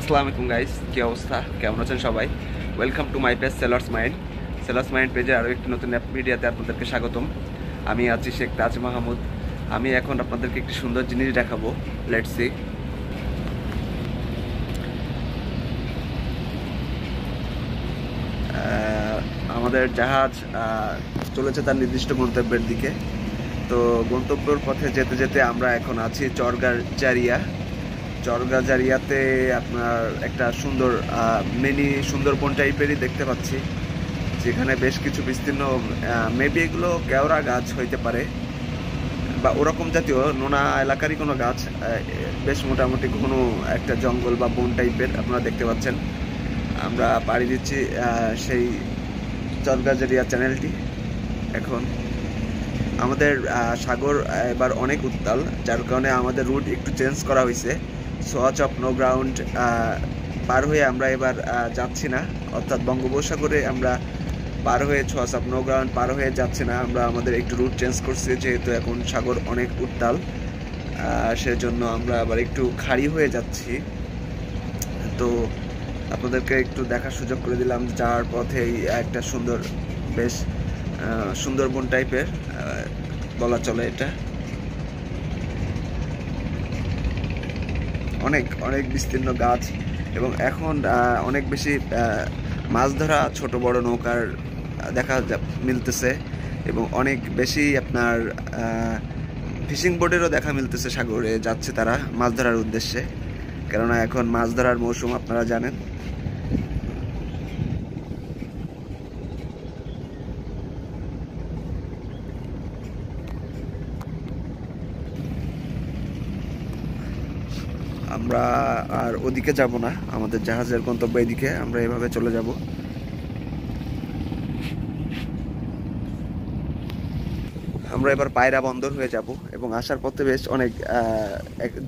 আসসালামু আলাইকুম গাইস, কি অবস্থা, কেমন আছেন সবাই? Welcome to my page sellers mind. Sellers mind পেজে আরও একটি নতুন ভিডিওতে আপনাদেরকে স্বাগতম। আমি আছি শেখ তাজ মাহমুদ। আমি এখন আপনাদেরকে একটি সুন্দর জিনিস দেখাবো। Let's see. আমাদের জাহাজ চলেছে তার নির্দিষ্ট গন্তব্যের দিকে। তো গন্তব্যের পথে যেতে যেতে আমরা এখন আছি চরগাজারিয়াতে আপনার একটা সুন্দর মিনি সুন্দরবন টাইপেরই দেখতে পাচ্ছি, যেখানে বেশ কিছু বিস্তীর্ণ মেবি এগুলো কেওড়া গাছ হইতে পারে বা ওরকম জাতীয় নোনা এলাকারই কোনো গাছ। বেশ মোটামুটি ঘন একটা জঙ্গল বা বন টাইপের আপনারা দেখতে পাচ্ছেন। আমরা পাড়ি দিচ্ছি সেই চরগাজারিয়া চ্যানেলটি। এখন আমাদের সাগর এবার অনেক উত্তাল, যার কারণে আমাদের রুট একটু চেঞ্জ করা হয়েছে। সোয়াচ অফ নো গ্রাউন্ড পার হয়ে আমরা এবার যাচ্ছি না, অর্থাৎ বঙ্গোপসাগরে আমরা পার হয়ে সোয়াচ অফ নো গ্রাউন্ড পার হয়ে যাচ্ছি না। আমরা আমাদের একটু রুট চেঞ্জ করছি, যেহেতু এখন সাগর অনেক উত্তাল, সেজন্য আমরা আবার একটু খাড়ি হয়ে যাচ্ছি। তো আপনাদেরকে একটু দেখার সুযোগ করে দিলাম। যাওয়ার পথেই একটা সুন্দর, বেশ সুন্দরবন টাইপের বলা চলে। এটা অনেক অনেক বিস্তীর্ণ গাছ এবং এখন অনেক বেশি মাছ ধরা ছোট বড় নৌকার দেখা মিলতেছে এবং অনেক বেশি আপনার ফিশিং বোটেরও দেখা মিলতেছে। সাগরে যাচ্ছে তারা মাছ ধরার উদ্দেশ্যে, কেননা এখন মাছ ধরার মৌসুম, আপনারা জানেন। আমরা আর ওদিকে যাব না, আমাদের জাহাজের গন্তব্য এদিকে, আমরা এভাবে চলে যাব। আমরা এবার পায়রা বন্দর হয়ে যাব এবং আসার পথে বেশ অনেক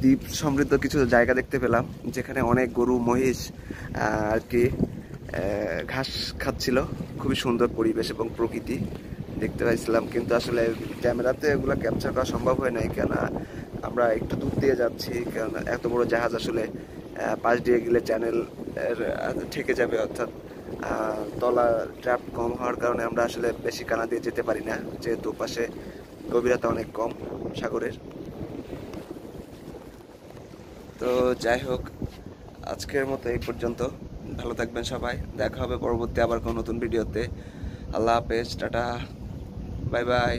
দ্বীপ সমৃদ্ধ কিছু জায়গা দেখতে পেলাম, যেখানে অনেক গরু মহিষ আর কি ঘাস খাচ্ছিল। খুবই সুন্দর পরিবেশ এবং প্রকৃতি দেখতে পাইছিলাম, কিন্তু আসলে ক্যামেরাতে এগুলো ক্যাপচার করা সম্ভব হয় নাই, কেন আমরা একটু দূর দিয়ে যাচ্ছি। কারণ এত বড় জাহাজ আসলে পাশ দিয়ে গেলে চ্যানেল ঠেকে যাবে, অর্থাৎ তলা ট্র্যাপ কম হওয়ার কারণে আমরা আসলে বেশি কানা দিয়ে যেতে পারি না, যেহেতু পাশে গভীরতা অনেক কম সাগরের। তো যাই হোক, আজকের মতো এই পর্যন্ত। ভালো থাকবেন সবাই, দেখা হবে পরবর্তী আবার কোনো নতুন ভিডিওতে। আল্লাহ হাফেজ, টাটা, বাই বাই।